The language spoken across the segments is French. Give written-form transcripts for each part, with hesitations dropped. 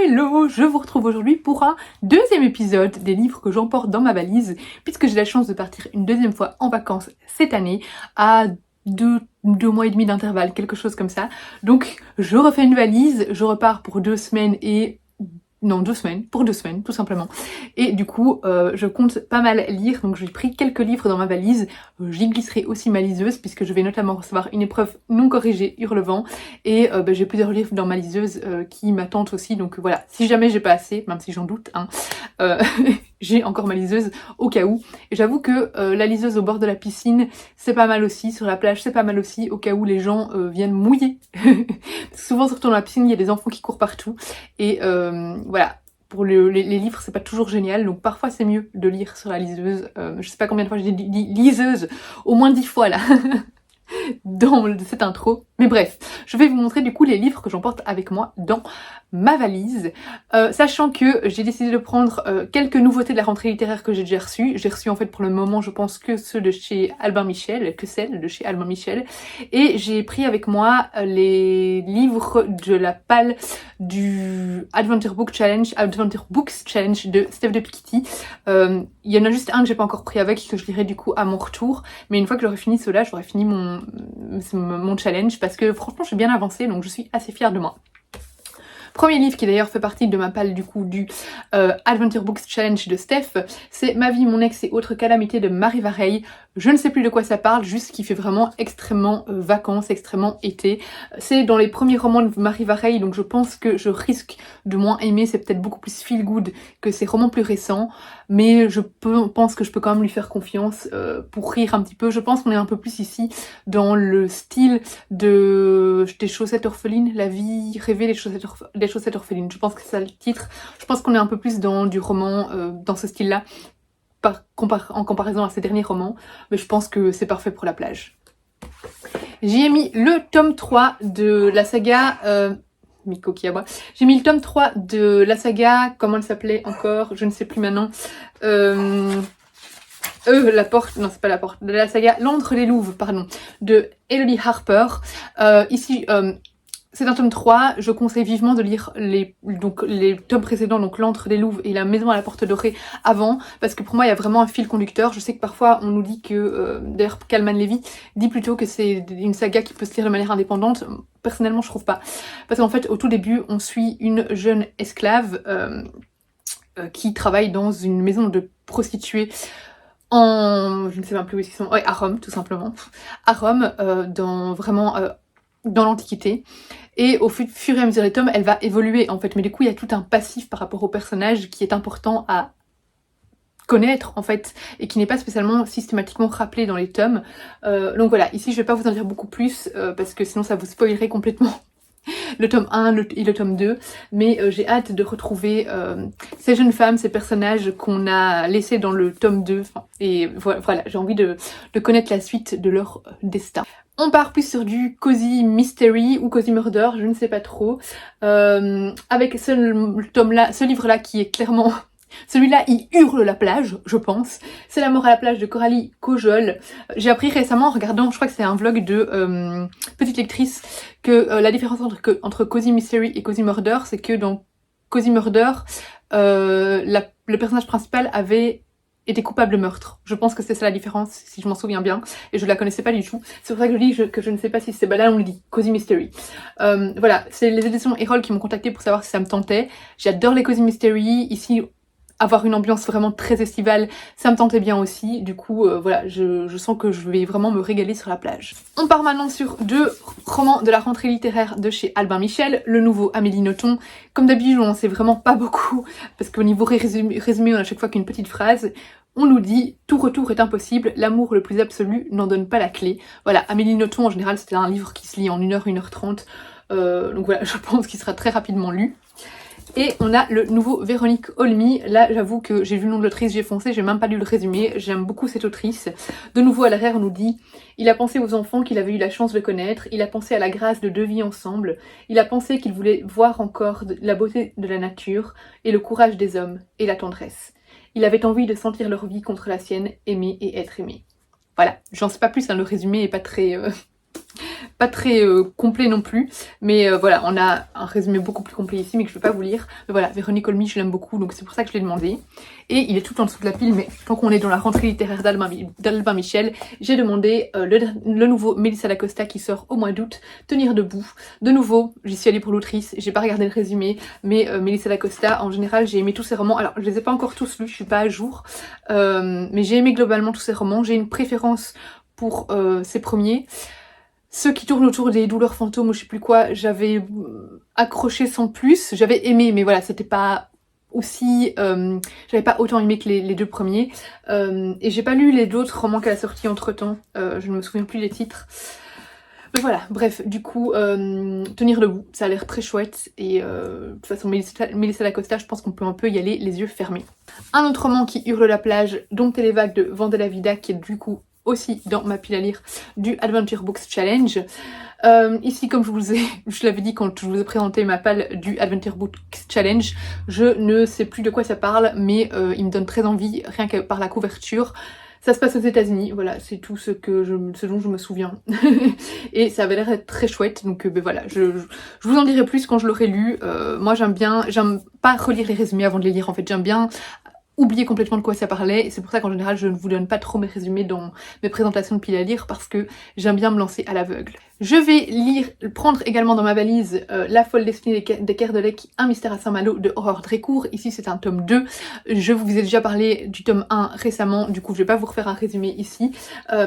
Hello, je vous retrouve aujourd'hui pour un deuxième épisode des livres que j'emporte dans ma valise, puisque j'ai la chance de partir une deuxième fois en vacances cette année, à deux mois et demi d'intervalle, quelque chose comme ça. Donc je refais une valise, je repars pour 2 semaines et... Non, 2 semaines, pour 2 semaines, tout simplement. Et du coup, je compte pas mal lire, donc j'ai pris quelques livres dans ma valise. J'y glisserai aussi ma liseuse, puisque je vais notamment recevoir une épreuve non corrigée Hurlevent. Et j'ai plusieurs livres dans ma liseuse qui m'attendent aussi, donc voilà. Si jamais j'ai pas assez, même si j'en doute, hein, j'ai encore ma liseuse au cas où. Et j'avoue que la liseuse au bord de la piscine, c'est pas mal aussi. Sur la plage, c'est pas mal aussi, au cas où les gens viennent mouiller. Parce que souvent, surtout dans la piscine, il y a des enfants qui courent partout. Et voilà, pour les livres, c'est pas toujours génial, donc parfois c'est mieux de lire sur la liseuse. Je sais pas combien de fois j'ai dit liseuse, au moins 10 fois là, dans cette intro. Mais bref, je vais vous montrer du coup les livres que j'emporte avec moi dans ma valise, sachant que j'ai décidé de prendre quelques nouveautés de la rentrée littéraire que j'ai déjà reçues. J'ai reçu en fait pour le moment je pense que ceux de chez Albin Michel, que celles de chez Albin Michel, et j'ai pris avec moi les livres de la palle du Adventure Books Challenge de Steph de Piketty. Il y en a juste un que j'ai pas encore pris avec, que je lirai du coup à mon retour, mais une fois que j'aurai fini ceux-là, j'aurai fini mon challenge, parce que franchement j'ai bien avancé, donc je suis assez fière de moi. Premier livre qui d'ailleurs fait partie de ma palle du coup du Adventure Books Challenge de Steph, c'est Ma vie, mon ex et autres calamités de Marie Vareille. Je ne sais plus de quoi ça parle, juste qu'il fait vraiment extrêmement vacances, extrêmement été. C'est dans les premiers romans de Marie Vareille, donc je pense que je risque de moins aimer, c'est peut-être beaucoup plus feel good que ses romans plus récents, mais je pense que je peux quand même lui faire confiance pour rire un petit peu. Je pense qu'on est un peu plus ici dans le style des chaussettes orphelines, la vie rêvée des chaussettes orphelines. Je pense que c'est ça le titre. Je pense qu'on est un peu plus dans du roman, dans ce style-là, en comparaison à ces derniers romans, mais je pense que c'est parfait pour la plage. J'y ai mis le tome 3 de la saga... Miko qui aboie. J'ai mis le tome 3 de la saga, comment elle s'appelait encore, je ne sais plus maintenant. La porte, non c'est pas la porte, de la saga L'Antre des Louves, pardon, de Elodie Harper. Ici, c'est un tome 3, je conseille vivement de lire les tomes précédents, donc L'Antre des Louves et La Maison à la Porte Dorée avant, parce que pour moi il y a vraiment un fil conducteur. Je sais que parfois on nous dit que, d'ailleurs Kalman Levy dit plutôt que c'est une saga qui peut se lire de manière indépendante. Personnellement je trouve pas, parce qu'en fait au tout début on suit une jeune esclave qui travaille dans une maison de prostituées je ne sais même plus où ils sont, ouais, à Rome tout simplement, à Rome, dans l'Antiquité. Et au fur et à mesure des tomes, elle va évoluer en fait, mais du coup il y a tout un passif par rapport au personnage qui est important à connaître en fait, et qui n'est pas spécialement systématiquement rappelé dans les tomes. Donc voilà, ici je vais pas vous en dire beaucoup plus, parce que sinon ça vous spoilerait complètement le tome 1 et le tome 2, mais j'ai hâte de retrouver ces jeunes femmes, ces personnages qu'on a laissés dans le tome 2, et voilà, j'ai envie de connaître la suite de leur destin. On part plus sur du cozy mystery ou cozy murder, je ne sais pas trop, avec ce livre-là qui est clairement... Celui-là, il hurle la plage, je pense. C'est La mort à la plage de Coralie Cojol. J'ai appris récemment en regardant, je crois que c'est un vlog de Petite Lectrice, que la différence entre Cozy Mystery et Cozy Murder, c'est que dans Cozy Murder, le personnage principal avait été coupable de meurtre. Je pense que c'est ça la différence, si je m'en souviens bien, et je la connaissais pas du tout. C'est pour ça que je dis que je ne sais pas si c'est... Bah là on le dit, Cozy Mystery. Voilà, c'est les éditions Erol qui m'ont contacté pour savoir si ça me tentait. J'adore les Cozy Mystery. Ici, avoir une ambiance vraiment très estivale, ça me tentait bien aussi. Du coup, voilà, je sens que je vais vraiment me régaler sur la plage. On part maintenant sur 2 romans de la rentrée littéraire de chez Albin Michel, le nouveau Amélie Nothomb. Comme d'habitude, on n'en sait vraiment pas beaucoup, parce qu'au niveau résumé, on a à chaque fois qu'une petite phrase. On nous dit « Tout retour est impossible, l'amour le plus absolu n'en donne pas la clé ». Voilà, Amélie Nothomb, en général, c'était un livre qui se lit en 1h, 1h30. Donc voilà, je pense qu'il sera très rapidement lu. Et on a le nouveau Véronique Olmy. Là, j'avoue que j'ai vu le nom de l'autrice, j'ai foncé, j'ai même pas lu le résumé. J'aime beaucoup cette autrice. De nouveau, à l'arrière, on nous dit « Il a pensé aux enfants qu'il avait eu la chance de connaître. Il a pensé à la grâce de 2 vies ensemble. Il a pensé qu'il voulait voir encore la beauté de la nature et le courage des hommes et la tendresse. Il avait envie de sentir leur vie contre la sienne, aimer et être aimé. » Voilà, j'en sais pas plus, hein, le résumé est pas très pas très complet non plus, mais voilà, on a un résumé beaucoup plus complet ici, mais que je ne vais pas vous lire. Mais voilà, Véronique Olmy, je l'aime beaucoup, donc c'est pour ça que je l'ai demandé. Et il est tout en dessous de la pile, mais tant qu'on est dans la rentrée littéraire d'Albin Michel, j'ai demandé le nouveau Mélissa Dacosta qui sort au mois d'août, Tenir debout. De nouveau, j'y suis allée pour l'autrice, j'ai pas regardé le résumé, mais Mélissa Dacosta, en général, j'ai aimé tous ses romans. Alors, je les ai pas encore tous lus, je suis pas à jour, mais j'ai aimé globalement tous ses romans. J'ai une préférence pour ses premiers. Ceux qui tournent autour des douleurs fantômes ou je sais plus quoi, j'avais accroché sans plus, j'avais aimé, mais voilà, c'était pas aussi... j'avais pas autant aimé que les deux premiers. Et j'ai pas lu les autres romans qu'elle a sortis entre temps, je ne me souviens plus des titres. Mais voilà, bref, du coup, Tenir debout, ça a l'air très chouette et de toute façon Mélissa Dacosta, je pense qu'on peut un peu y aller les yeux fermés. Un autre roman qui hurle la plage, Dompter les vagues de Vandela Vida, qui est du coup aussi dans ma pile à lire du Adventure Books Challenge. Ici, comme je l'avais dit quand je vous ai présenté ma palle du Adventure Books Challenge, je ne sais plus de quoi ça parle, mais il me donne très envie, rien que par la couverture. Ça se passe aux États-Unis, voilà, c'est tout ce dont je me souviens. Et ça avait l'air d'être très chouette, donc ben voilà, je vous en dirai plus quand je l'aurai lu. Moi j'aime pas relire les résumés avant de les lire, en fait, j'aime bien oublier complètement de quoi ça parlait, et c'est pour ça qu'en général je ne vous donne pas trop mes résumés dans mes présentations de pile à lire, parce que j'aime bien me lancer à l'aveugle. Je vais prendre également dans ma valise La folle destinée des Kerdelec, un mystère à Saint-Malo de Aurore Drécourt. Ici c'est un tome 2, je vous ai déjà parlé du tome 1 récemment, du coup je vais pas vous refaire un résumé ici,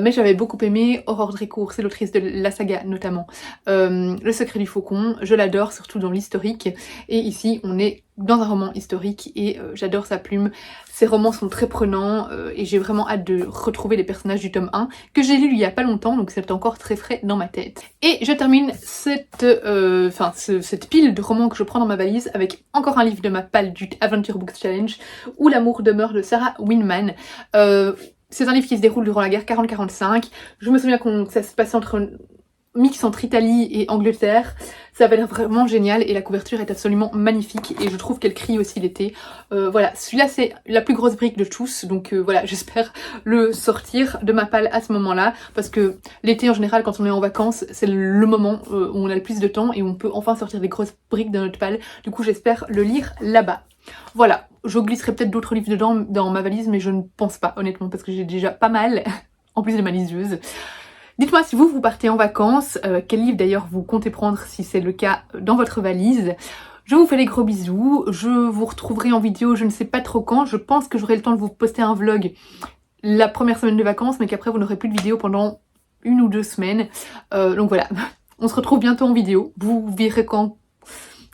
mais j'avais beaucoup aimé. Aurore Drécourt, c'est l'autrice de la saga notamment Le secret du faucon, je l'adore, surtout dans l'historique, et ici on est dans un roman historique et j'adore sa plume. Ces romans sont très prenants et j'ai vraiment hâte de retrouver les personnages du tome 1 que j'ai lu il y a pas longtemps, donc c'est encore très frais dans ma tête. Et je termine cette pile de romans que je prends dans ma valise avec encore un livre de ma palle du Adventure Books Challenge, Où l'amour demeure de Sarah Winman. C'est un livre qui se déroule durant la guerre 40-45. Je me souviens que ça se passait mix entre Italie et Angleterre. Ça avait l'air vraiment génial et la couverture est absolument magnifique et je trouve qu'elle crie aussi l'été. Voilà, celui-là c'est la plus grosse brique de tous, donc voilà, j'espère le sortir de ma palle à ce moment-là, parce que l'été en général quand on est en vacances, c'est le moment où on a le plus de temps et on peut enfin sortir des grosses briques de notre palle. Du coup j'espère le lire là-bas. Voilà, je glisserai peut-être d'autres livres dedans dans ma valise, mais je ne pense pas honnêtement, parce que j'ai déjà pas mal, en plus de ma liseuse. Dites-moi si vous partez en vacances, quel livre d'ailleurs vous comptez prendre si c'est le cas dans votre valise. Je vous fais les gros bisous, je vous retrouverai en vidéo, je ne sais pas trop quand, je pense que j'aurai le temps de vous poster un vlog la première semaine de vacances, mais qu'après vous n'aurez plus de vidéo pendant 1 ou 2 semaines. Donc voilà, on se retrouve bientôt en vidéo, vous verrez quand,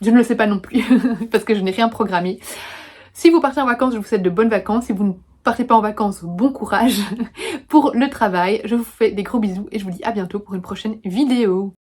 je ne le sais pas non plus, parce que je n'ai rien programmé. Si vous partez en vacances, je vous souhaite de bonnes vacances, si vous ne partez pas en vacances, bon courage pour le travail. Je vous fais des gros bisous et je vous dis à bientôt pour une prochaine vidéo.